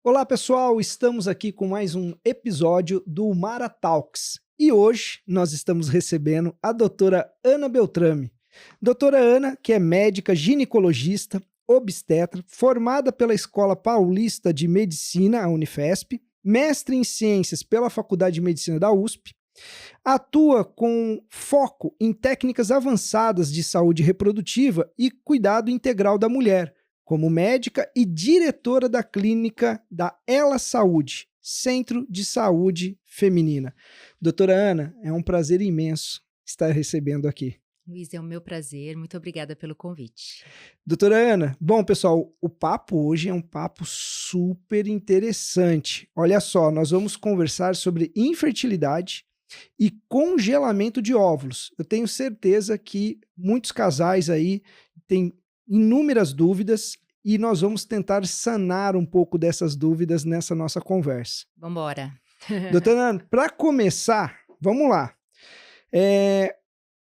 Olá pessoal, estamos aqui com mais um episódio do Mara Talks e hoje nós estamos recebendo a doutora Ana Beltrame. Doutora Ana, que é médica ginecologista, obstetra, formada pela Escola Paulista de Medicina, a Unifesp, mestre em ciências pela Faculdade de Medicina da USP, atua com foco em técnicas avançadas de saúde reprodutiva e cuidado integral da mulher, como médica e diretora da clínica da Ela Saúde, Centro de Saúde Feminina. Doutora Ana, é um prazer imenso estar recebendo aqui. Luiz, é o meu prazer. Muito obrigada pelo convite. Doutora Ana, bom pessoal, o papo hoje é um papo super interessante. Olha só, nós vamos conversar sobre infertilidade e congelamento de óvulos. Eu tenho certeza que muitos casais aí têm inúmeras dúvidas e nós vamos tentar sanar um pouco dessas dúvidas nessa nossa conversa. Vamos embora. Doutora Ana, para começar, vamos lá.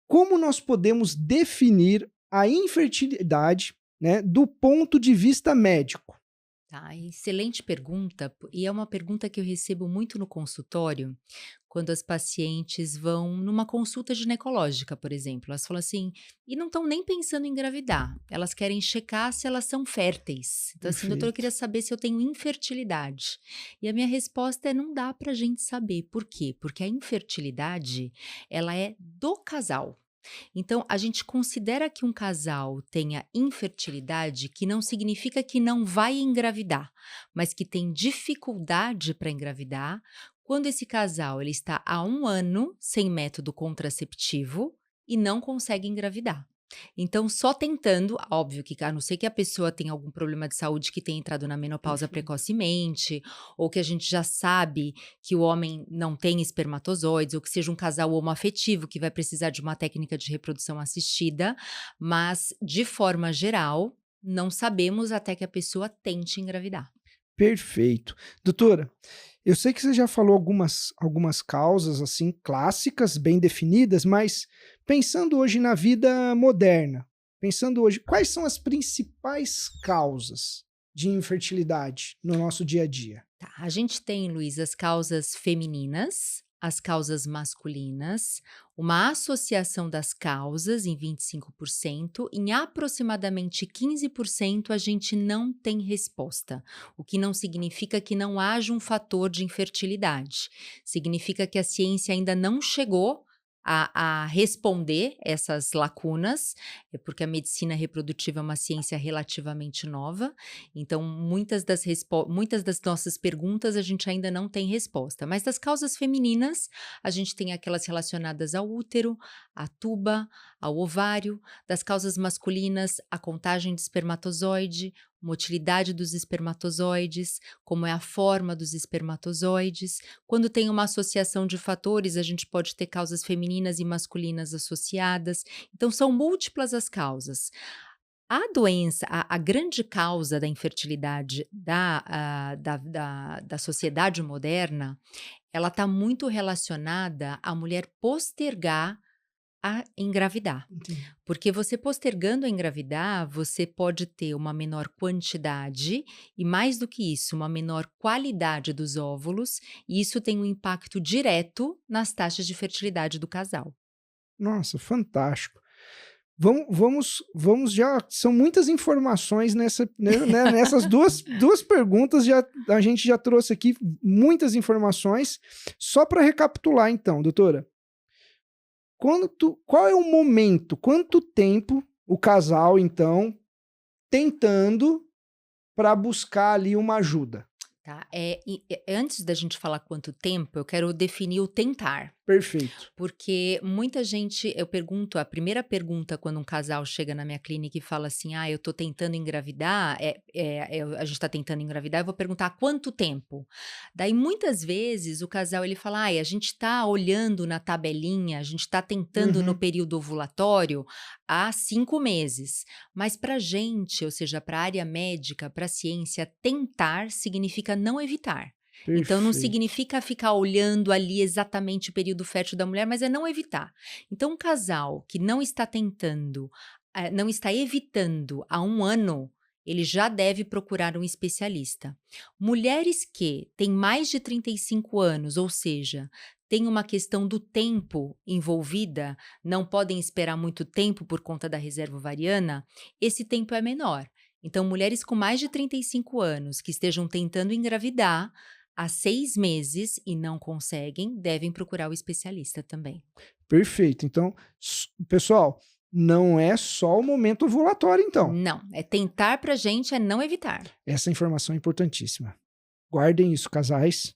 Como nós podemos definir a infertilidade, né, do ponto de vista médico? Tá, excelente pergunta. E é uma pergunta que eu recebo muito no consultório, quando as pacientes vão numa consulta ginecológica, por exemplo. Elas falam assim, e não estão nem pensando em engravidar. Elas querem checar se elas são férteis. Então, assim, doutor, eu Perfeito. queria saber se eu tenho infertilidade. E a minha resposta é: não dá pra gente saber. Por quê? Porque a infertilidade, ela é do casal. Então, a gente considera que um casal tenha infertilidade, que não significa que não vai engravidar, mas que tem dificuldade para engravidar, quando esse casal ele está há 1 ano sem método contraceptivo e não consegue engravidar. Então, só tentando, óbvio que a não ser que a pessoa tenha algum problema de saúde que tenha entrado na menopausa Perfeito. precocemente, ou que a gente já sabe que o homem não tem espermatozoides, ou que seja um casal homoafetivo que vai precisar de uma técnica de reprodução assistida, mas de forma geral, não sabemos até que a pessoa tente engravidar. Perfeito. Doutora, eu sei que você já falou algumas causas assim clássicas, bem definidas, mas pensando hoje na vida moderna, pensando hoje, quais são as principais causas de infertilidade no nosso dia a dia? Tá, a gente tem, Luiz, as causas femininas, as causas masculinas, uma associação das causas em 25%, em aproximadamente 15% a gente não tem resposta, o que não significa que não haja um fator de infertilidade. Significa que a ciência ainda não chegou a responder essas lacunas, porque a medicina reprodutiva é uma ciência relativamente nova, então, muitas das nossas perguntas a gente ainda não tem resposta. Mas das causas femininas, a gente tem aquelas relacionadas ao útero, à tuba, ao ovário. Das causas masculinas, a contagem de espermatozoide, motilidade dos espermatozoides, como é a forma dos espermatozoides. Quando tem uma associação de fatores, a gente pode ter causas femininas e masculinas associadas. Então, são múltiplas as causas. A grande causa da infertilidade da sociedade moderna, ela está muito relacionada à mulher postergar a engravidar. Entendi. Porque você postergando a engravidar, você pode ter uma menor quantidade e, mais do que isso, uma menor qualidade dos óvulos, e isso tem um impacto direto nas taxas de fertilidade do casal. Nossa, fantástico. Vamos já. São muitas informações nessas duas perguntas. A gente já trouxe aqui muitas informações. Só para recapitular, então, doutora. Qual é o momento? Quanto tempo o casal, então, tentando para buscar ali uma ajuda? Tá? Antes da gente falar quanto tempo, eu quero definir o tentar. Perfeito. Porque muita gente, eu pergunto, a primeira pergunta quando um casal chega na minha clínica e fala assim: "Ah, eu tô tentando engravidar", a gente tá tentando engravidar, eu vou perguntar: "Há quanto tempo?". Daí muitas vezes o casal ele fala: "Ai, a gente tá olhando na tabelinha, a gente tá tentando no Uhum. período ovulatório há 5 meses". Mas pra gente, ou seja, pra área médica, pra ciência, tentar significa não evitar. Então não Perfeito. significa ficar olhando ali exatamente o período fértil da mulher, mas é não evitar. Então um casal que não está tentando, não está evitando há 1 ano, ele já deve procurar um especialista. Mulheres que têm mais de 35 anos, ou seja, tem uma questão do tempo envolvida, não podem esperar muito tempo por conta da reserva ovariana, esse tempo é menor. Então, mulheres com mais de 35 anos que estejam tentando engravidar há 6 meses e não conseguem, devem procurar o especialista também. Perfeito. Então, pessoal, não é só o momento ovulatório, então. Não, é tentar pra gente é não evitar. Essa informação é importantíssima. Guardem isso, casais.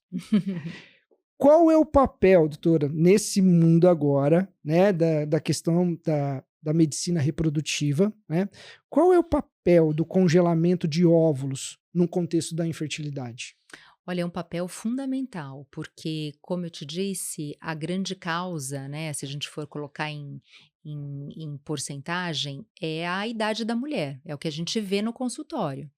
Qual é o papel, doutora, nesse mundo agora, né, da questão da medicina reprodutiva, né? Qual é o papel do congelamento de óvulos no contexto da infertilidade? Olha, é um papel fundamental, porque, como eu te disse, a grande causa, né, se a gente for colocar em porcentagem, é a idade da mulher, é o que a gente vê no consultório.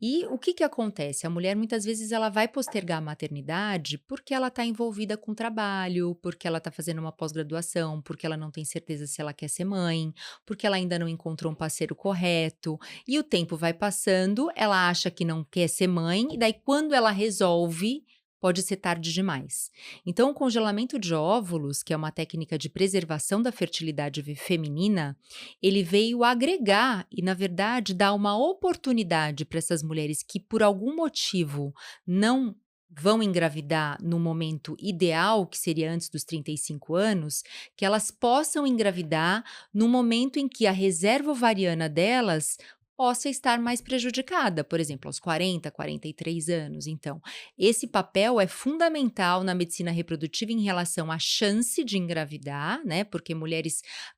E o que que acontece? A mulher muitas vezes ela vai postergar a maternidade porque ela está envolvida com trabalho, porque ela está fazendo uma pós-graduação, porque ela não tem certeza se ela quer ser mãe, porque ela ainda não encontrou um parceiro correto. E o tempo vai passando, ela acha que não quer ser mãe, e daí quando ela resolve, pode ser tarde demais. Então, o congelamento de óvulos, que é uma técnica de preservação da fertilidade feminina, ele veio agregar e, na verdade, dar uma oportunidade para essas mulheres que, por algum motivo, não vão engravidar no momento ideal, que seria antes dos 35 anos, que elas possam engravidar no momento em que a reserva ovariana delas possa estar mais prejudicada, por exemplo, aos 40, 43 anos. Então, esse papel é fundamental na medicina reprodutiva em relação à chance de engravidar, né? Porque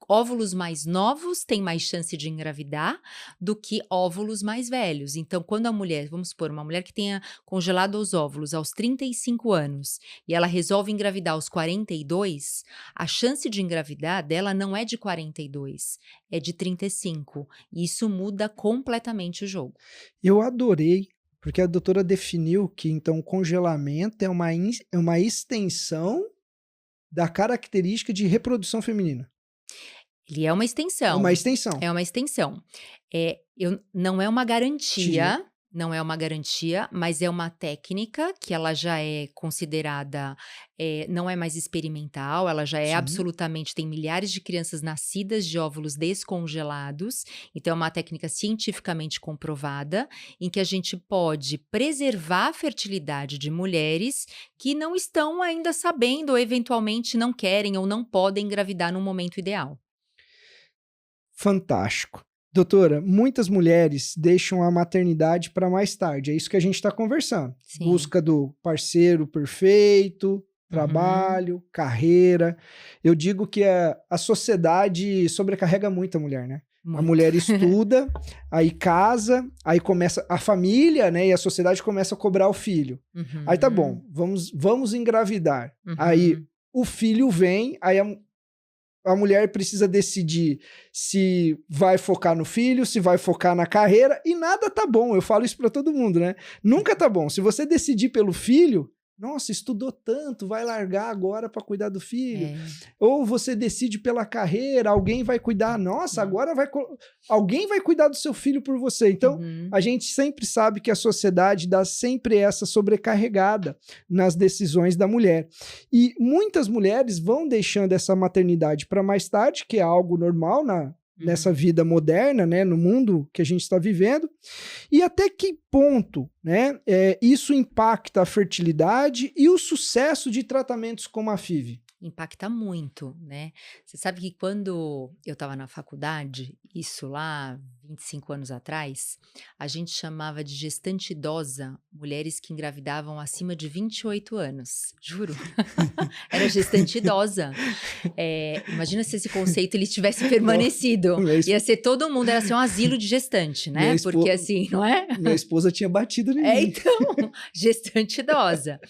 óvulos mais novos têm mais chance de engravidar do que óvulos mais velhos. Então, quando a mulher, vamos supor, uma mulher que tenha congelado os óvulos aos 35 anos e ela resolve engravidar aos 42, a chance de engravidar dela não é de 42, é de 35. E isso muda completamente o jogo. Eu adorei, porque a doutora definiu que, então, o congelamento é uma extensão da característica de reprodução feminina. Ele é uma É uma extensão, extensão. é uma extensão. Não é uma garantia, não é uma garantia, mas é uma técnica que ela já é considerada, não é mais experimental, ela já é Sim. absolutamente, tem milhares de crianças nascidas de óvulos descongelados, então é uma técnica cientificamente comprovada, em que a gente pode preservar a fertilidade de mulheres que não estão ainda sabendo ou eventualmente não querem ou não podem engravidar no momento ideal. Fantástico. Doutora, muitas mulheres deixam a maternidade para mais tarde. É isso que a gente está conversando. Sim. Busca do parceiro perfeito, Uhum. trabalho, carreira. Eu digo que a sociedade sobrecarrega muito a mulher, né? A Muito. mulher estuda, aí casa, aí começa a família, né? E a sociedade começa a cobrar o filho. Aí tá bom, Uhum. vamos engravidar. Aí Uhum. o filho vem, aí a mulher precisa decidir se vai focar no filho, se vai focar na carreira, e nada tá bom. Eu falo isso para todo mundo, né? Nunca tá bom. Se você decidir pelo filho, nossa, estudou tanto, vai largar agora para cuidar do filho. É. Ou você decide pela carreira, alguém vai cuidar, nossa, Uhum. agora alguém vai cuidar do seu filho por você. Então, Uhum. a gente sempre sabe que a sociedade dá sempre essa sobrecarregada nas decisões da mulher. E muitas mulheres vão deixando essa maternidade para mais tarde, que é algo normal nessa Uhum. vida moderna, né, no mundo que a gente está vivendo. E até que ponto, né, isso impacta a fertilidade e o sucesso de tratamentos como a FIV? Impacta muito, né. Você sabe que quando eu estava na faculdade, isso lá 25 anos atrás, a gente chamava de gestante idosa mulheres que engravidavam acima de 28 anos, juro. Era gestante idosa. Imagina se esse conceito ele tivesse Nossa, permanecido, minha, es- ia ser todo mundo era ser um asilo de gestante, minha, né, porque espo- assim, não é? minha esposa tinha batido em mim. Então, gestante idosa.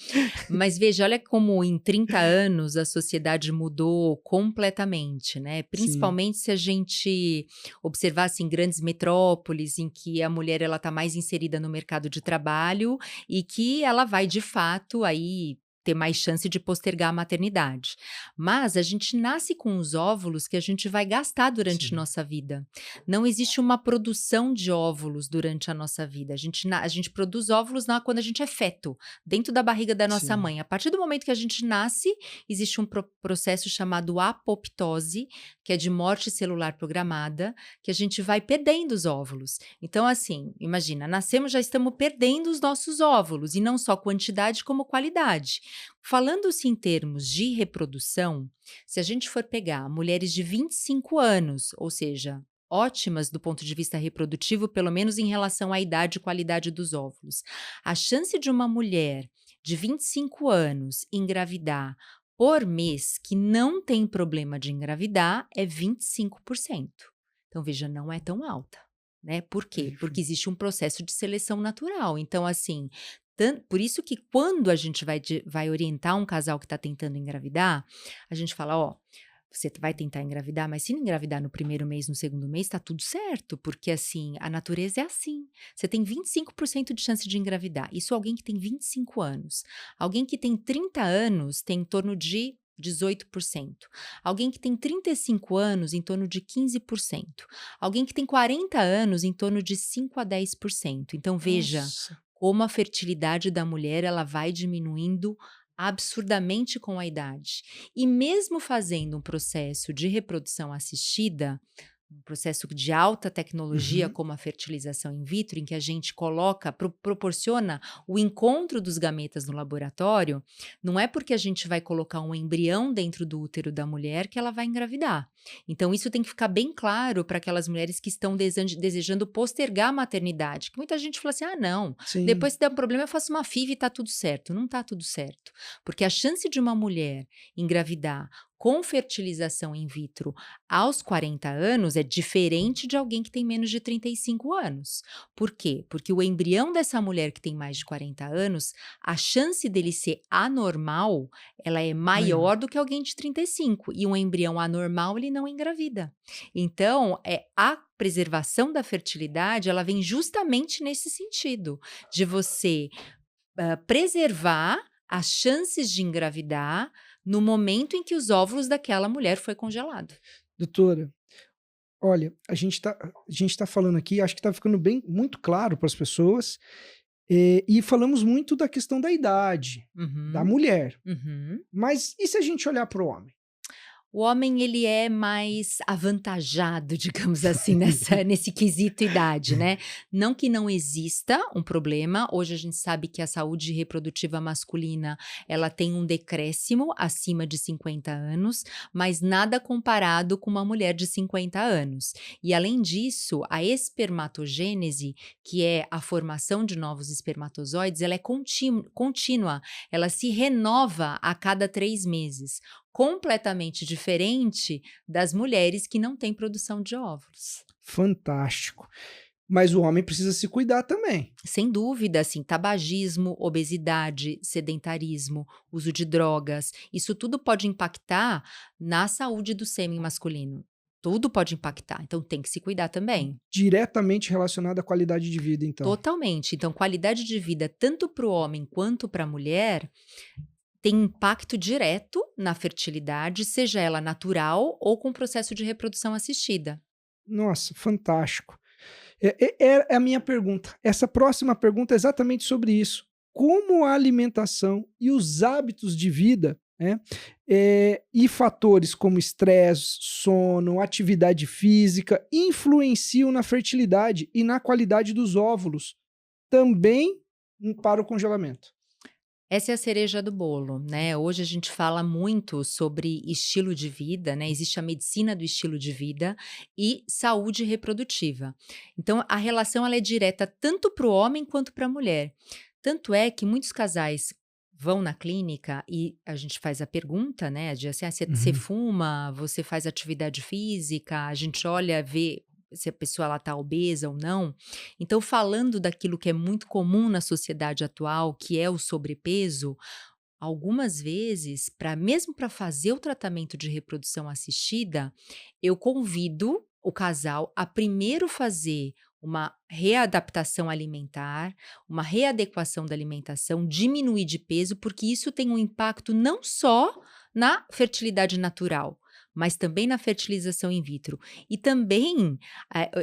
Mas veja, olha como em 30 anos a sociedade mudou completamente, né? Sim. Principalmente se a gente observasse em grandes metrópoles em que a mulher ela está mais inserida no mercado de trabalho e que ela vai de fato aí ter mais chance de postergar a maternidade. Mas a gente nasce com os óvulos que a gente vai gastar durante Sim, nossa vida. Não existe uma produção de óvulos durante a nossa vida. A gente produz óvulos quando a gente é feto, dentro da barriga da nossa sim. mãe. A partir do momento que a gente nasce, existe um processo chamado apoptose, que é de morte celular programada, que a gente vai perdendo os óvulos. Então, assim, imagina, nascemos, já estamos perdendo os nossos óvulos, e não só quantidade, como qualidade. Falando-se em termos de reprodução, se a gente for pegar mulheres de 25 anos, ou seja, ótimas do ponto de vista reprodutivo, pelo menos em relação à idade e qualidade dos óvulos, a chance de uma mulher de 25 anos engravidar por mês que não tem problema de engravidar é 25%. Então, veja, não é tão alta, né? Por quê? Porque Perfeito. existe um processo de seleção natural. Então, assim, por isso que quando a gente vai orientar um casal que está tentando engravidar, a gente fala, ó, você vai tentar engravidar, mas se não engravidar no primeiro mês, no segundo mês, tá tudo certo, porque assim, a natureza é assim. Você tem 25% de chance de engravidar. Isso alguém que tem 25 anos. Alguém que tem 30 anos tem em torno de 18%. Alguém que tem 35 anos, em torno de 15%. Alguém que tem 40 anos, em torno de 5 a 10%. Então, veja Nossa. como a fertilidade da mulher ela vai diminuindo absurdamente com a idade. E mesmo fazendo um processo de reprodução assistida, um processo de alta tecnologia Uhum. como a fertilização in vitro, em que a gente coloca, proporciona o encontro dos gametas no laboratório, não é porque a gente vai colocar um embrião dentro do útero da mulher que ela vai engravidar. Então, isso tem que ficar bem claro para aquelas mulheres que estão desejando postergar a maternidade. Que muita gente fala assim: ah, não, Sim. depois se der um problema, eu faço uma FIV e está tudo certo. Não está tudo certo. Porque a chance de uma mulher engravidar com fertilização in vitro aos 40 anos é diferente de alguém que tem menos de 35 anos. Por quê? Porque o embrião dessa mulher que tem mais de 40 anos, a chance dele ser anormal, ela é Maior. maior do que alguém de 35. E um embrião anormal, ele não engravida. Então, a preservação da fertilidade, ela vem justamente nesse sentido, de você preservar as chances de engravidar no momento em que os óvulos daquela mulher foi congelado. Doutora, olha, a gente tá falando aqui, acho que tá ficando bem muito claro para as pessoas, e falamos muito da questão da idade da Uhum, mulher. uhum. Mas e se a gente olhar para o homem? O homem ele é mais avantajado, digamos assim, nesse quesito idade, né. Não que não exista um problema, hoje a gente sabe que a saúde reprodutiva masculina, ela tem um decréscimo acima de 50 anos, mas nada comparado com uma mulher de 50 anos. E além disso, a espermatogênese, que é a formação de novos espermatozoides, ela é contínua, ela se renova a cada 3 meses. Completamente diferente das mulheres que não têm produção de óvulos. Fantástico. Mas o homem precisa se cuidar também. Sem dúvida, assim, tabagismo, obesidade, sedentarismo, uso de drogas, isso tudo pode impactar na saúde do sêmen masculino. Tudo pode impactar, então tem que se cuidar também. Diretamente relacionado à qualidade de vida, então. Totalmente. Então, qualidade de vida, tanto para o homem quanto para a mulher, tem impacto direto na fertilidade, seja ela natural ou com processo de reprodução assistida. Nossa, fantástico. É a minha pergunta. Essa próxima pergunta é exatamente sobre isso. Como a alimentação e os hábitos de vida, né, e fatores como estresse, sono, atividade física, influenciam na fertilidade e na qualidade dos óvulos, também para o congelamento. Essa é a cereja do bolo, né? Hoje a gente fala muito sobre estilo de vida, né? Existe a medicina do estilo de vida e saúde reprodutiva. Então, a relação ela é direta tanto para o homem quanto para a mulher. Tanto é que muitos casais vão na clínica e a gente faz a pergunta, né? De assim, você Uhum. fuma, você faz atividade física, a gente olha, vê se a pessoa ela está obesa ou não. Então, falando daquilo que é muito comum na sociedade atual, que é o sobrepeso, algumas vezes, mesmo para fazer o tratamento de reprodução assistida, eu convido o casal a primeiro fazer uma readaptação alimentar, uma readequação da alimentação, diminuir de peso, porque isso tem um impacto não só na fertilidade natural, mas também na fertilização in vitro. E também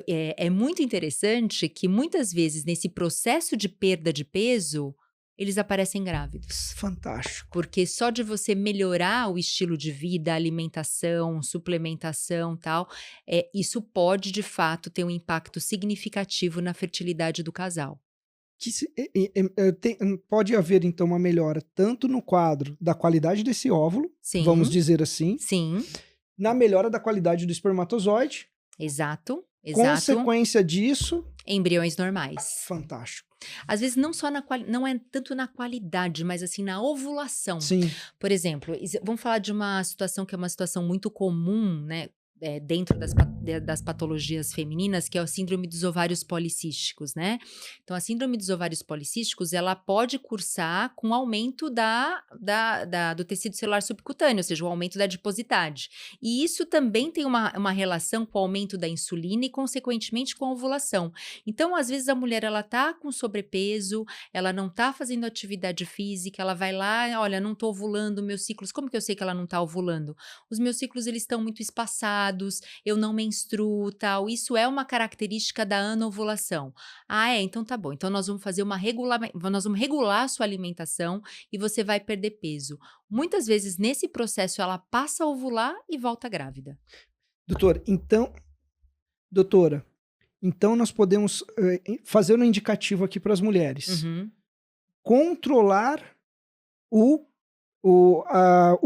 é muito interessante que muitas vezes nesse processo de perda de peso, eles aparecem grávidos. Fantástico. Porque só de você melhorar o estilo de vida, alimentação, suplementação, tal, isso pode de fato ter um impacto significativo na fertilidade do casal. Pode haver, então, uma melhora tanto no quadro da qualidade desse óvulo, vamos Sim, dizer assim, sim, na melhora da qualidade do espermatozoide, exato, consequência disso, embriões normais. fantástico. Às vezes não só não é tanto na qualidade, mas assim na ovulação. Sim, Por exemplo, vamos falar de uma situação que é uma situação muito comum, né? Dentro das patologias femininas, que é a síndrome dos ovários policísticos, né? Então, a síndrome dos ovários policísticos, ela pode cursar com aumento do tecido celular subcutâneo, ou seja, o aumento da adiposidade. E isso também tem uma relação com o aumento da insulina e, consequentemente, com a ovulação. Então, às vezes, a mulher, ela tá com sobrepeso, ela não tá fazendo atividade física, ela vai lá, olha, não tô ovulando meus ciclos. Como que eu sei que ela não tá ovulando? Os meus ciclos, eles estão muito espaçados, eu não menstruo, tal. Isso é uma característica da anovulação. Ah, então tá bom. Então nós vamos fazer nós vamos regular a sua alimentação e você vai perder peso. Muitas vezes nesse processo ela passa a ovular e volta grávida. Doutora, então nós podemos fazer um indicativo aqui para as mulheres. Uhum. Controlar o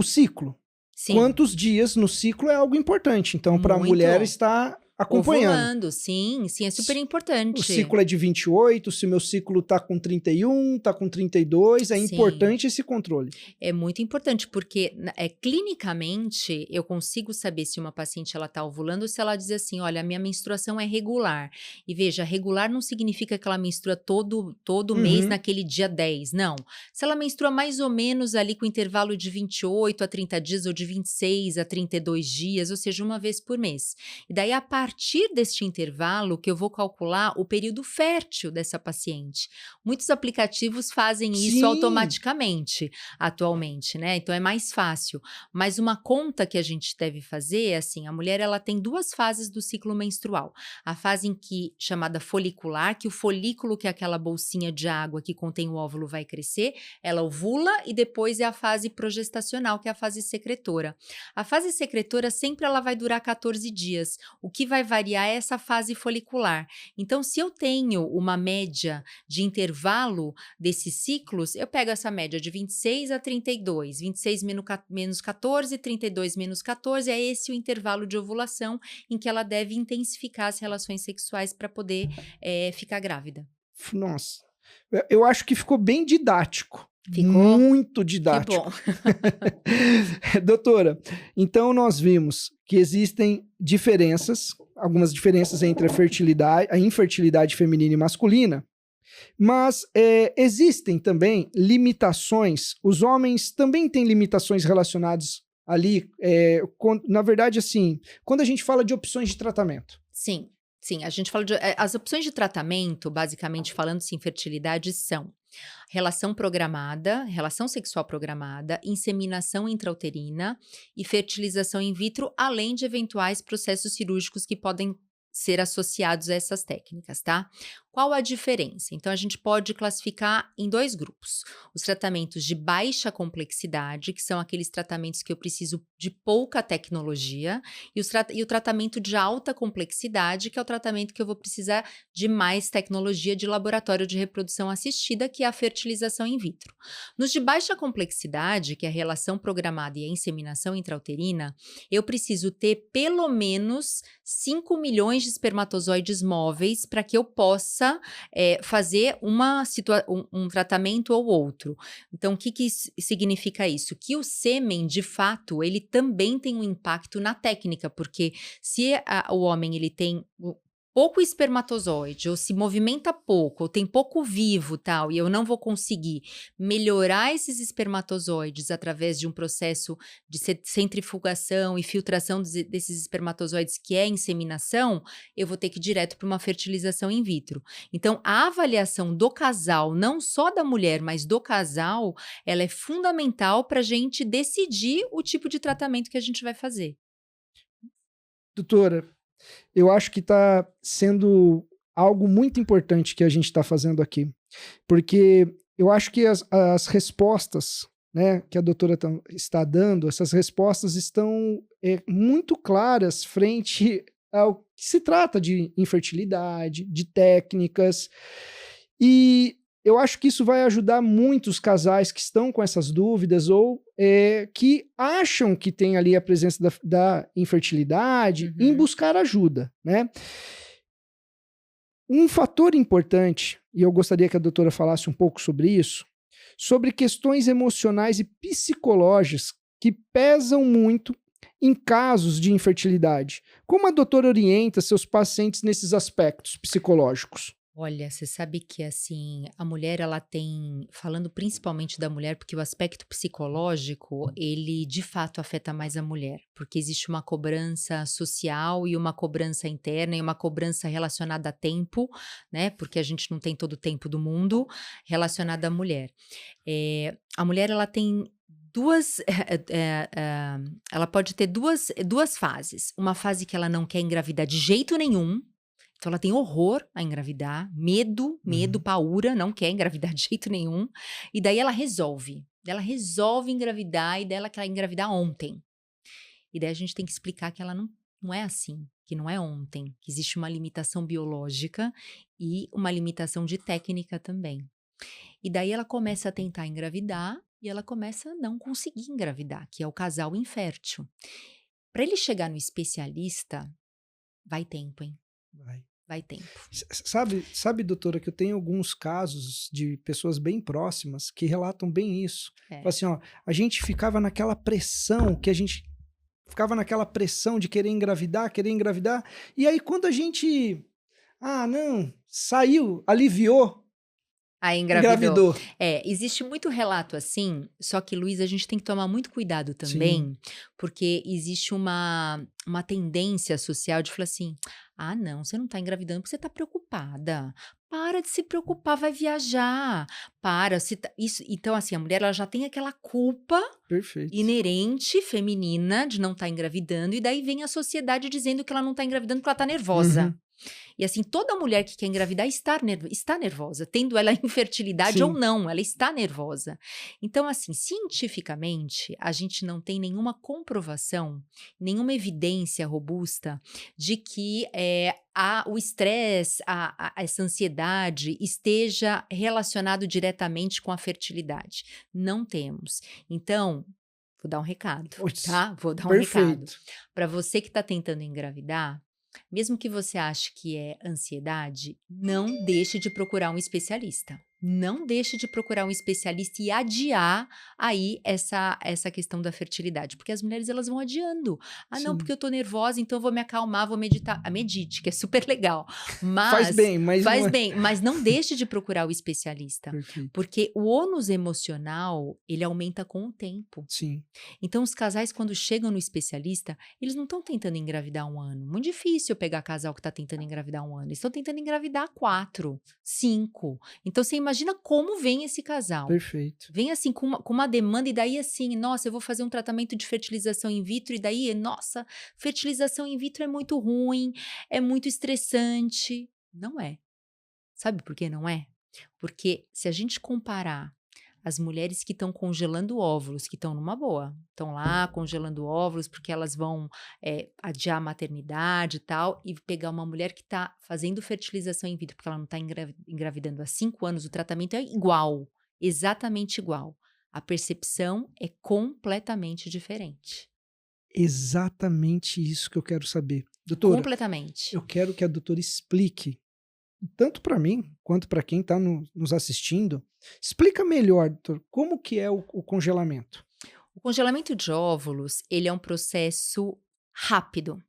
ciclo. Sim. Quantos dias no ciclo é algo importante. Então, para a Muito. mulher estar acompanhando. Ovulando, sim, é super importante. O ciclo é de 28, se meu ciclo tá com 31, tá com 32, é Sim. importante esse controle. É muito importante, porque clinicamente eu consigo saber se uma paciente ela tá ovulando ou se ela diz assim, olha, a minha menstruação é regular. E veja, regular não significa que ela menstrua todo mês naquele dia 10, não. Se ela menstrua mais ou menos ali com intervalo de 28 a 30 dias ou de 26 a 32 dias, ou seja, uma vez por mês. E daí, a partir deste intervalo, que eu vou calcular o período fértil dessa paciente. Muitos aplicativos fazem isso Sim. automaticamente, atualmente, né? Então é mais fácil. Mas uma conta que a gente deve fazer é assim: a mulher ela tem duas fases do ciclo menstrual. A fase em que, chamada folicular, que o folículo, que é aquela bolsinha de água que contém o óvulo, vai crescer, ela ovula, e depois é a fase progestacional, que é a fase secretora. A fase secretora sempre ela vai durar 14 dias. O que vai variar é essa fase folicular. Então, se eu tenho uma média de intervalo desses ciclos, eu pego essa média de 26 a 32, 26 menos 14, 32 menos 14, é esse o intervalo de ovulação em que ela deve intensificar as relações sexuais para poder ficar grávida. Nossa, eu acho que ficou bem didático. Ficou? Muito didático. Que bom. Doutora, então nós vimos que existem algumas diferenças entre a infertilidade feminina e masculina, mas existem também limitações. Os homens também têm limitações relacionadas ali, na verdade, assim, quando a gente fala de opções de tratamento. Sim, a gente fala as opções de tratamento, basicamente falando-se em fertilidade, são relação programada, relação sexual programada, inseminação intrauterina e fertilização in vitro, além de eventuais processos cirúrgicos que podem ser associados a essas técnicas, tá? Qual a diferença? Então, a gente pode classificar em dois grupos. Os tratamentos de baixa complexidade, que são aqueles tratamentos que eu preciso de pouca tecnologia, e o tratamento de alta complexidade, que é o tratamento que eu vou precisar de mais tecnologia de laboratório de reprodução assistida, que é a fertilização in vitro. Nos de baixa complexidade, que é a relação programada e a inseminação intrauterina, eu preciso ter pelo menos 5 milhões de espermatozoides móveis para que eu possa fazer um tratamento ou outro. Então, o que significa isso? Que o sêmen, de fato, ele também tem um impacto na técnica, porque se o homem ele tem pouco espermatozoide, ou se movimenta pouco, ou tem pouco vivo, tal, e eu não vou conseguir melhorar esses espermatozoides através de um processo de centrifugação e filtração desses espermatozoides, que é a inseminação, eu vou ter que ir direto para uma fertilização in vitro. Então, a avaliação do casal, não só da mulher, mas do casal, ela é fundamental para a gente decidir o tipo de tratamento que a gente vai fazer. Doutora, eu acho que está sendo algo muito importante que a gente está fazendo aqui, porque eu acho que as respostas, né, que a doutora está dando, essas respostas estão muito claras frente ao que se trata de infertilidade, de técnicas, e eu acho que isso vai ajudar muitos casais que estão com essas dúvidas ou que acham que tem ali a presença da infertilidade em buscar ajuda, né? Um fator importante, e eu gostaria que a doutora falasse um pouco sobre isso, sobre questões emocionais e psicológicas que pesam muito em casos de infertilidade. Como a doutora orienta seus pacientes nesses aspectos psicológicos? Olha, você sabe que assim, a mulher ela tem, falando principalmente da mulher, porque o aspecto psicológico, ele de fato afeta mais a mulher, porque existe uma cobrança social e uma cobrança interna e uma cobrança relacionada a tempo, né? Porque a gente não tem todo o tempo do mundo relacionada à mulher. A mulher ela tem duas, ela pode ter duas fases. Uma fase que ela não quer engravidar de jeito nenhum. Então ela tem horror a engravidar, medo, paura, não quer engravidar de jeito nenhum. E daí ela resolve. Ela resolve engravidar e dela quer engravidar ontem. E daí a gente tem que explicar que ela não é assim, que não é ontem, que existe uma limitação biológica e uma limitação de técnica também. E daí ela começa a tentar engravidar e ela começa a não conseguir engravidar, que é o casal infértil. Para ele chegar no especialista, vai tempo, hein? Vai tempo. Sabe, doutora, que eu tenho alguns casos de pessoas bem próximas que relatam bem isso. Fala assim, ó, a gente ficava naquela pressão, de querer engravidar, e aí quando a gente, saiu, aliviou, Aí engravidou. engravidou. Existe muito relato assim, só que, Luiz, a gente tem que tomar muito cuidado também, Sim. porque existe uma tendência social de falar assim: ah, não, você não tá engravidando porque você tá preocupada. Para de se preocupar, vai viajar. Isso, então, assim, a mulher ela já tem aquela culpa Perfeito. inerente, feminina, de não estar engravidando, e daí vem a sociedade dizendo que ela não está engravidando porque ela está nervosa. E assim, toda mulher que quer engravidar está nervosa, tendo ela infertilidade ou não, ela está nervosa. Então, assim, cientificamente, a gente não tem nenhuma comprovação, nenhuma evidência robusta de que o estresse, essa ansiedade esteja relacionado diretamente com a fertilidade. Não temos. Então, vou dar um recado, tá? Vou dar um recado. Para você que está tentando engravidar, mesmo que você ache que é ansiedade, não deixe de procurar um especialista. Não deixe de procurar um especialista e adiar aí essa questão da fertilidade, porque as mulheres elas vão adiando. Ah, não, porque eu tô nervosa, então eu vou me acalmar, vou meditar. Medite, que é super legal. Faz bem, mas não deixe de procurar o especialista, porque o ônus emocional, ele aumenta com o tempo. Sim. Então os casais quando chegam no especialista, eles não estão tentando engravidar 1 ano. Muito difícil pegar casal que está tentando engravidar 1 ano. Eles estão tentando engravidar 4, 5. Então você imagina como vem esse casal. Perfeito. Vem assim com uma demanda e daí assim, nossa, eu vou fazer um tratamento de fertilização in vitro e daí, nossa, fertilização in vitro é muito ruim, é muito estressante. Não é. Sabe por que não é? Porque se a gente comparar as mulheres que estão congelando óvulos, que estão numa boa, estão lá congelando óvulos porque elas vão adiar a maternidade e tal, e pegar uma mulher que está fazendo fertilização in vitro porque ela não está engravidando há 5 anos, o tratamento é igual, exatamente igual. A percepção é completamente diferente. Exatamente isso que eu quero saber. Doutora, completamente. Eu quero que a doutora explique, tanto para mim quanto para quem está nos assistindo, explica melhor, doutor, como que é o congelamento. O congelamento de óvulos, ele é um processo rápido.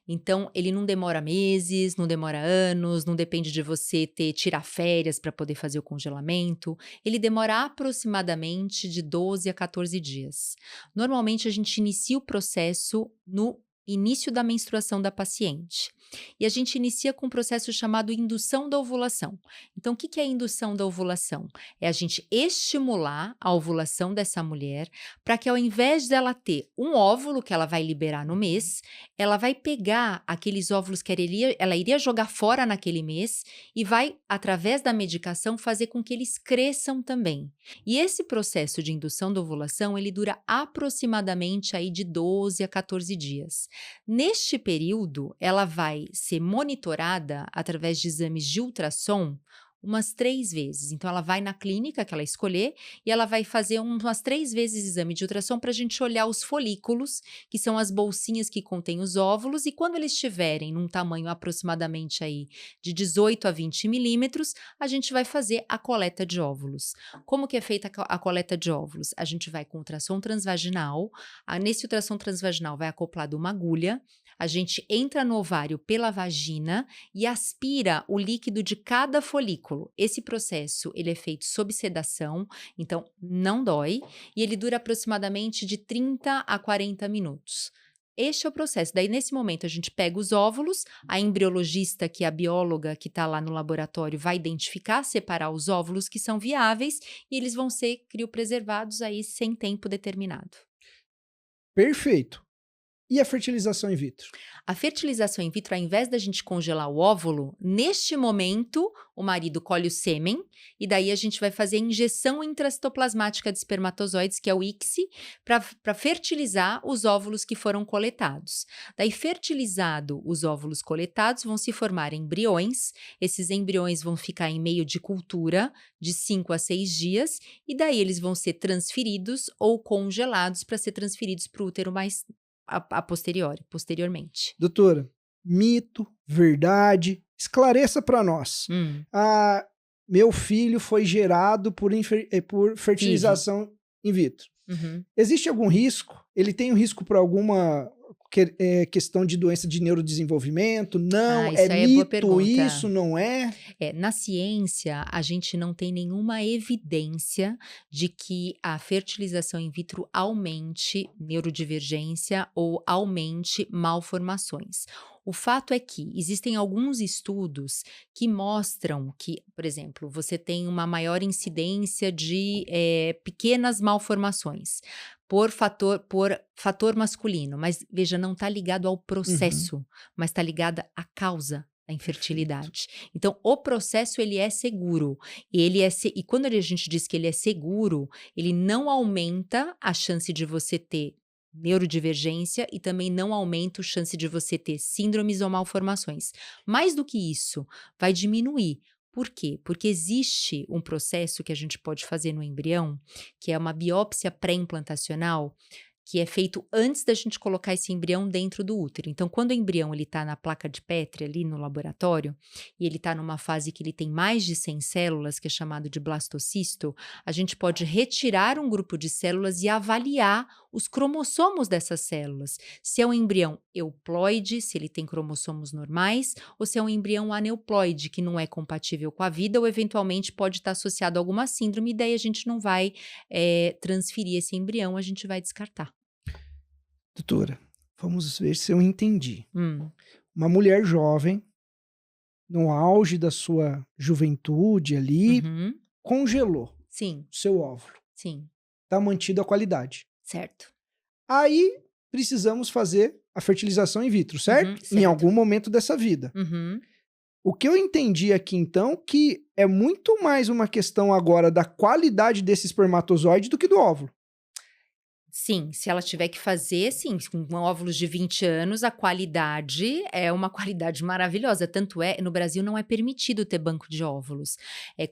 Então, ele não demora meses, não demora anos, não depende de você tirar férias para poder fazer o congelamento. Ele demora aproximadamente de 12 a 14 dias. Normalmente, a gente inicia o processo no início da menstruação da paciente. E a gente inicia com um processo chamado indução da ovulação. Então, o que que é a indução da ovulação? É a gente estimular a ovulação dessa mulher para que, ao invés dela ter um óvulo que ela vai liberar no mês, ela vai pegar aqueles óvulos que ela iria jogar fora naquele mês e vai, através da medicação, fazer com que eles cresçam também. E esse processo de indução da ovulação, ele dura aproximadamente aí de 12 a 14 dias. Neste período, ela vai ser monitorada através de exames de ultrassom umas 3 vezes. Então, ela vai na clínica que ela escolher e ela vai fazer umas 3 vezes exame de ultrassom para a gente olhar os folículos, que são as bolsinhas que contêm os óvulos, e quando eles estiverem num tamanho aproximadamente aí de 18 a 20 milímetros, a gente vai fazer a coleta de óvulos. Como que é feita a coleta de óvulos? A gente vai com ultrassom transvaginal, nesse ultrassom transvaginal vai acoplado uma agulha, a gente entra no ovário pela vagina e aspira o líquido de cada folículo. Esse processo, ele é feito sob sedação, então não dói, e ele dura aproximadamente de 30 a 40 minutos. Este é o processo. Daí, nesse momento, a gente pega os óvulos, a embriologista, que é a bióloga que está lá no laboratório, vai identificar, separar os óvulos que são viáveis, e eles vão ser criopreservados aí sem tempo determinado. Perfeito. E a fertilização in vitro? A fertilização in vitro, ao invés da gente congelar o óvulo, neste momento o marido colhe o sêmen e daí a gente vai fazer a injeção intracitoplasmática de espermatozoides, que é o ICSI, para fertilizar os óvulos que foram coletados. Daí, fertilizado os óvulos coletados, vão se formar embriões. Esses embriões vão ficar em meio de cultura de 5 a 6 dias e daí eles vão ser transferidos ou congelados para ser transferidos para o útero mais posteriormente. Doutora, mito, verdade, esclareça para nós. Meu filho foi gerado por fertilização in vitro. Uhum. Existe algum risco? Ele tem um risco por alguma questão de doença de neurodesenvolvimento? Não, isso aí é boa pergunta. Isso não é? Na ciência, a gente não tem nenhuma evidência de que a fertilização in vitro aumente neurodivergência ou aumente malformações. O fato é que existem alguns estudos que mostram que, por exemplo, você tem uma maior incidência de pequenas malformações por fator masculino, mas veja, não está ligado ao processo, mas está ligado à causa da infertilidade. Então, o processo, ele é seguro. E quando a gente diz que ele é seguro, ele não aumenta a chance de você ter neurodivergência e também não aumenta a chance de você ter síndromes ou malformações. Mais do que isso, vai diminuir. Por quê? Porque existe um processo que a gente pode fazer no embrião, que é uma biópsia pré-implantacional, que é feito antes da gente colocar esse embrião dentro do útero. Então, quando o embrião está na placa de Petri ali no laboratório, e ele está numa fase que ele tem mais de 100 células, que é chamado de blastocisto, a gente pode retirar um grupo de células e avaliar os cromossomos dessas células. Se é um embrião euploide, se ele tem cromossomos normais, ou se é um embrião aneuploide, que não é compatível com a vida, ou eventualmente pode estar associado a alguma síndrome, e daí a gente não vai transferir esse embrião, a gente vai descartar. Doutora, vamos ver se eu entendi. Uma mulher jovem, no auge da sua juventude ali, congelou Sim. o seu óvulo. Sim. Está mantido a qualidade. Certo. Aí precisamos fazer a fertilização in vitro, certo? Certo. Em algum momento dessa vida. O que eu entendi aqui, então, que é muito mais uma questão agora da qualidade desse espermatozoide do que do óvulo. Sim, se ela tiver que fazer, sim, com óvulos de 20 anos, a qualidade é uma qualidade maravilhosa. Tanto é, no Brasil não é permitido ter banco de óvulos.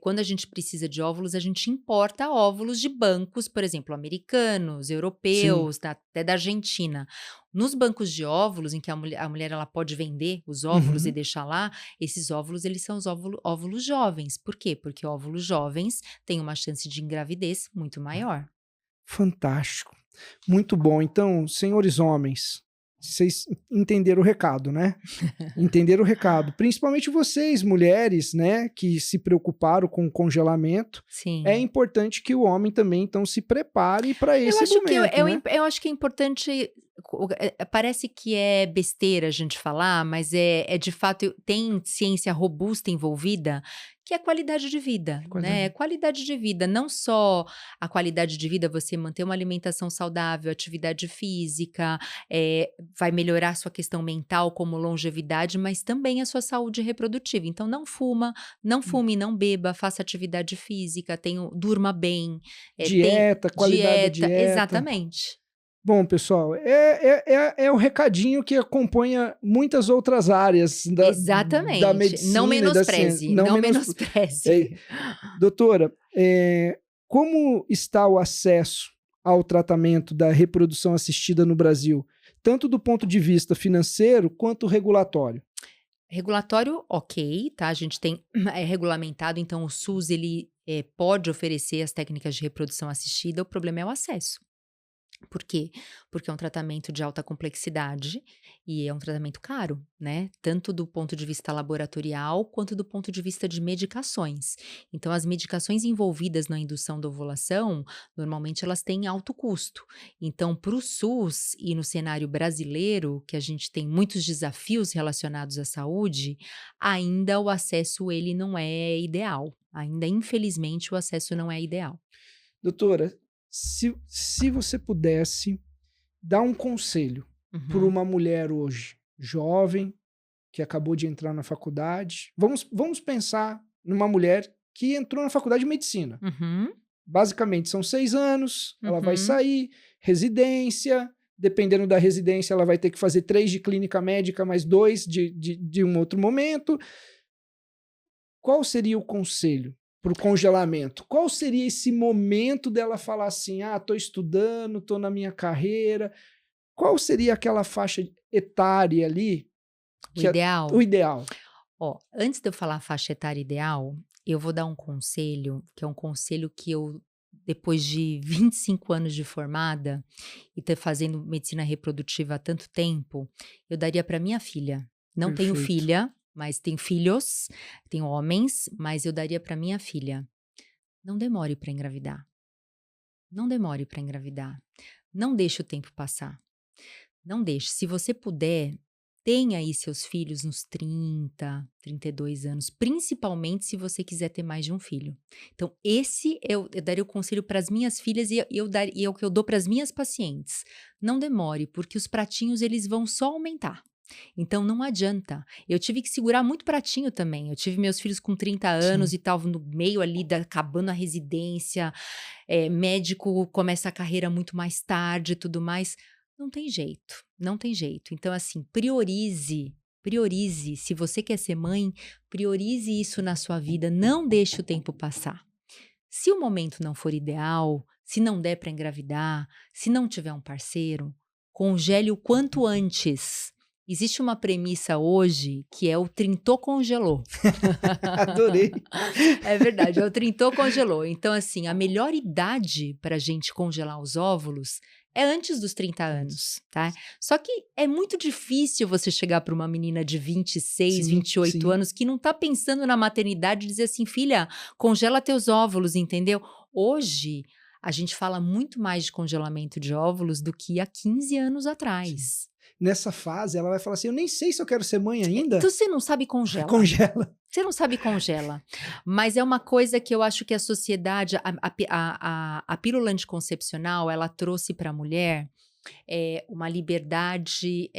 Quando a gente precisa de óvulos, a gente importa óvulos de bancos, por exemplo, americanos, europeus, até da Argentina. Nos bancos de óvulos, em que a mulher ela pode vender os óvulos e deixar lá, esses óvulos, eles são os óvulos jovens. Por quê? Porque óvulos jovens têm uma chance de engravidez muito maior. Fantástico. Muito bom. Então, senhores homens, Vocês entenderam o recado, né? Entenderam o recado. Principalmente vocês, mulheres, né, que se preocuparam com o congelamento. Sim. É importante que o homem também, então, se prepare para esse momento, né? Eu acho que é importante. Parece que é besteira a gente falar, mas é de fato, tem ciência robusta envolvida, que é qualidade de vida, né? É qualidade de vida, não só a qualidade de vida, você manter uma alimentação saudável, atividade física, vai melhorar a sua questão mental, como longevidade, mas também a sua saúde reprodutiva. Então, não fume, não beba, faça atividade física, durma bem. Dieta, qualidade da dieta. Exatamente. Bom, pessoal, é o recadinho que acompanha muitas outras áreas Exatamente. Da medicina. Não menospreze. Não menospreze. Doutora, como está o acesso ao tratamento da reprodução assistida no Brasil, tanto do ponto de vista financeiro quanto regulatório? Regulatório, ok, tá? A gente é regulamentado, então o SUS ele pode oferecer as técnicas de reprodução assistida, o problema é o acesso. Por quê? Porque é um tratamento de alta complexidade e é um tratamento caro, né? Tanto do ponto de vista laboratorial quanto do ponto de vista de medicações. Então, as medicações envolvidas na indução da ovulação, normalmente elas têm alto custo. Então, para o SUS e no cenário brasileiro, que a gente tem muitos desafios relacionados à saúde, ainda o acesso ele não é ideal. Ainda, infelizmente, o acesso não é ideal. Doutora, se você pudesse dar um conselho para uma mulher hoje, jovem, que acabou de entrar na faculdade, vamos pensar numa mulher que entrou na faculdade de medicina. Basicamente, são 6 anos, ela vai sair, residência, dependendo da residência, ela vai ter que fazer 3 de clínica médica, mais 2 de um outro momento. Qual seria o conselho para o congelamento? Qual seria esse momento dela falar assim, estou estudando, estou na minha carreira? Qual seria aquela faixa etária ali? O ideal. Antes de eu falar a faixa etária ideal, eu vou dar um conselho, que é um conselho que eu, depois de 25 anos de formada e ter fazendo medicina reprodutiva há tanto tempo, eu daria para minha filha. Não tenho filha, mas tenho filhos, tenho homens, mas eu daria para minha filha. Não demore para engravidar. Não demore para engravidar. Não deixe o tempo passar. Não deixe. Se você puder, tenha aí seus filhos nos 30, 32 anos, principalmente se você quiser ter mais de um filho. Então, esse eu daria o conselho para as minhas filhas e é o que eu dou para as minhas pacientes. Não demore, porque os pratinhos eles vão só aumentar. Então, não adianta. Eu tive que segurar muito pratinho também. Eu tive meus filhos com 30 anos e estava no meio ali, acabando a residência. Médico começa a carreira muito mais tarde e tudo mais. Não tem jeito, não tem jeito. Então, assim, priorize. Se você quer ser mãe, priorize isso na sua vida. Não deixe o tempo passar. Se o momento não for ideal, se não der para engravidar, se não tiver um parceiro, congele o quanto antes. Existe uma premissa hoje que é o trintou congelou. Adorei. É verdade, é o trintou congelou. Então, assim, a melhor idade para a gente congelar os óvulos é antes dos 30 anos, tá? Só que é muito difícil você chegar para uma menina de 26, 28 anos que não tá pensando na maternidade e dizer assim, filha, congela teus óvulos, entendeu? Hoje, a gente fala muito mais de congelamento de óvulos do que há 15 anos atrás. Nessa fase, ela vai falar assim, eu nem sei se eu quero ser mãe ainda. Então, você não sabe, congela. Congela. Você não sabe, congela. Mas é uma coisa que eu acho que a sociedade, a pílula anticoncepcional, ela trouxe para a mulher uma liberdade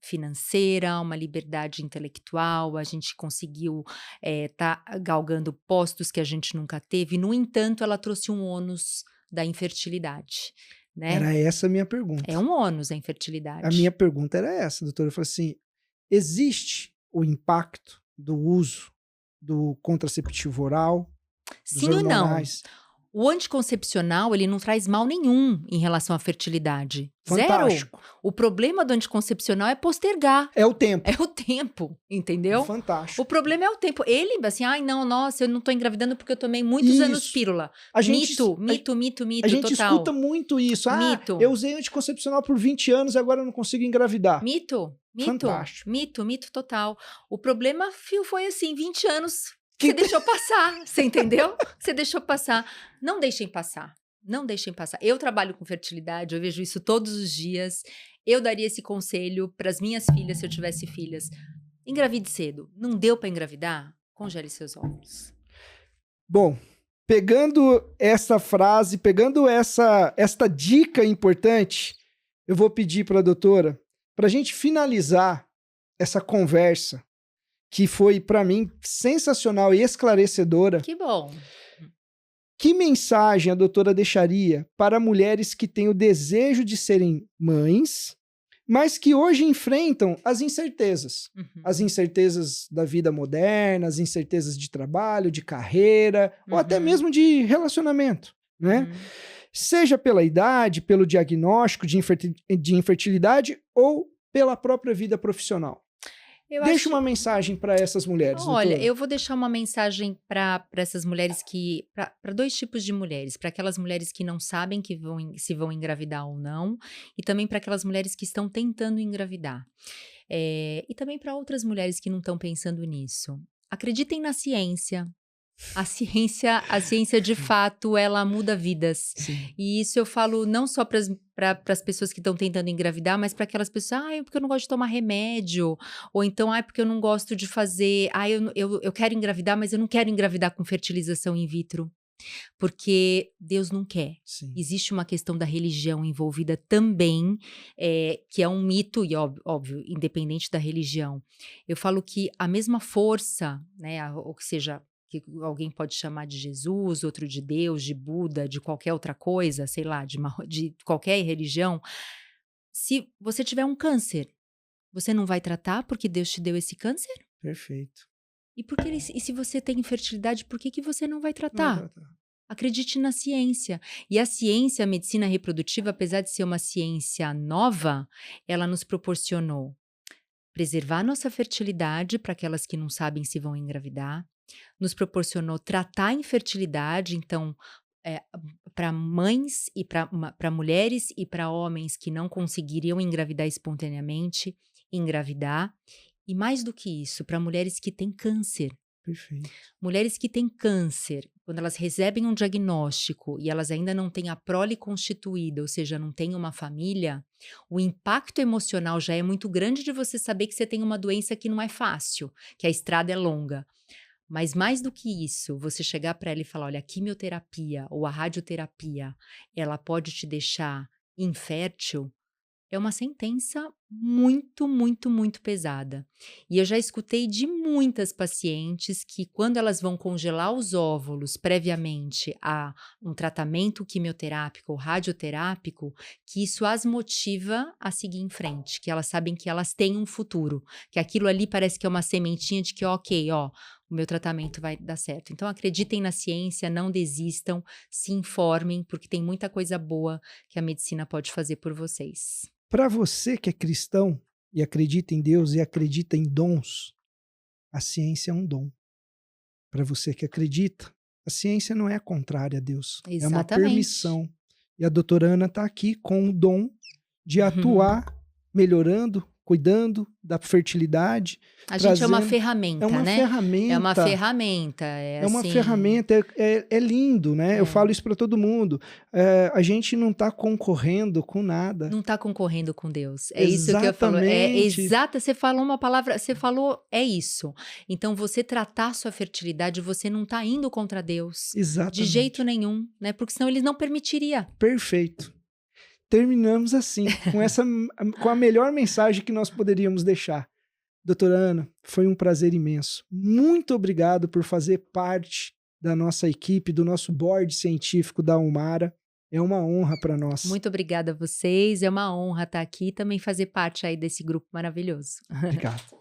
financeira, uma liberdade intelectual. A gente conseguiu tá galgando postos que a gente nunca teve. No entanto, ela trouxe um ônus da infertilidade. Né? Era essa a minha pergunta. É um ônus a infertilidade. A minha pergunta era essa, doutora. Eu falei assim, existe o impacto do uso do contraceptivo oral, dos Sim ou não? O anticoncepcional, ele não traz mal nenhum em relação à fertilidade. Fantástico. Zero. O problema do anticoncepcional é postergar. É o tempo. É o tempo, entendeu? Fantástico. O problema é o tempo. Ele, assim, ai, não, nossa, eu não tô engravidando porque eu tomei muitos anos pílula. A gente, Mito, a gente total. escuta muito isso. Mito. Eu usei anticoncepcional por 20 anos e agora eu não consigo engravidar. Mito. Fantástico. Mito total. O problema, Fio, foi assim, 20 anos que você deixou passar, você entendeu? Você deixou passar. Não deixem passar. Não deixem passar. Eu trabalho com fertilidade, eu vejo isso todos os dias. Eu daria esse conselho para as minhas filhas, se eu tivesse filhas. Engravide cedo. Não deu para engravidar? Congele seus óvulos. Bom, pegando essa frase, pegando esta dica importante, eu vou pedir para a doutora, para a gente finalizar essa conversa, que foi, para mim, sensacional e esclarecedora. Que bom. Que mensagem a doutora deixaria para mulheres que têm o desejo de serem mães, mas que hoje enfrentam as incertezas? As incertezas da vida moderna, as incertezas de trabalho, de carreira, ou até mesmo de relacionamento, né? Seja pela idade, pelo diagnóstico de infertilidade ou pela própria vida profissional. Deixa uma mensagem para essas mulheres. Olha, doutora. eu vou deixar uma mensagem para essas mulheres para dois tipos de mulheres. Para aquelas mulheres que não sabem se vão engravidar ou não. E também para aquelas mulheres que estão tentando engravidar. E também para outras mulheres que não estão pensando nisso. Acreditem na ciência. A ciência de fato, ela muda vidas. Sim. E isso eu falo não só para as pessoas que estão tentando engravidar, mas para aquelas pessoas, porque eu não gosto de tomar remédio, ou então, porque eu não gosto de fazer, eu quero engravidar, mas eu não quero engravidar com fertilização in vitro. Porque Deus não quer. Sim. Existe uma questão da religião envolvida também, que é um mito, e óbvio, independente da religião. Eu falo que a mesma força, né, ou seja, que alguém pode chamar de Jesus, outro de Deus, de Buda, de qualquer outra coisa, sei lá, de qualquer religião. Se você tiver um câncer, você não vai tratar porque Deus te deu esse câncer? Perfeito. E se você tem infertilidade, por que você não vai tratar? Não vai tratar. Acredite na ciência. E a ciência, a medicina reprodutiva, apesar de ser uma ciência nova, ela nos proporcionou preservar nossa fertilidade para aquelas que não sabem se vão engravidar, nos proporcionou tratar a infertilidade, então, para mães e para mulheres e para homens que não conseguiriam engravidar espontaneamente, engravidar. E mais do que isso, para mulheres que têm câncer. Perfeito. Mulheres que têm câncer, quando elas recebem um diagnóstico e elas ainda não têm a prole constituída, ou seja, não têm uma família, o impacto emocional já é muito grande de você saber que você tem uma doença que não é fácil, que a estrada é longa. Mas mais do que isso, você chegar para ela e falar, olha, a quimioterapia ou a radioterapia, ela pode te deixar infértil, é uma sentença muito, muito, muito pesada. E eu já escutei de muitas pacientes que quando elas vão congelar os óvulos previamente a um tratamento quimioterápico ou radioterápico, que isso as motiva a seguir em frente, que elas sabem que elas têm um futuro, que aquilo ali parece que é uma sementinha de que, ok, o meu tratamento vai dar certo. Então acreditem na ciência, não desistam, se informem, porque tem muita coisa boa que a medicina pode fazer por vocês. Para você que é cristão e acredita em Deus e acredita em dons, a ciência é um dom. Para você que acredita, a ciência não é contrária a Deus. Exatamente. É uma permissão. E a doutora Ana está aqui com o dom de atuar, melhorando, cuidando da fertilidade. A gente é uma ferramenta, né? É uma ferramenta. É uma ferramenta. É uma ferramenta, é lindo, né? Eu falo isso para todo mundo. A gente não está concorrendo com nada. Não está concorrendo com Deus. É isso que eu falo. Você falou uma palavra, você falou, é isso. Então, você tratar sua fertilidade, você não está indo contra Deus. Exatamente. De jeito nenhum, né? Porque senão ele não permitiria. Perfeito. Terminamos assim, com a melhor mensagem que nós poderíamos deixar. Doutora Ana, foi um prazer imenso. Muito obrigado por fazer parte da nossa equipe, do nosso board científico da Umara. É uma honra para nós. Muito obrigada a vocês, é uma honra estar aqui e também fazer parte aí desse grupo maravilhoso. Obrigado.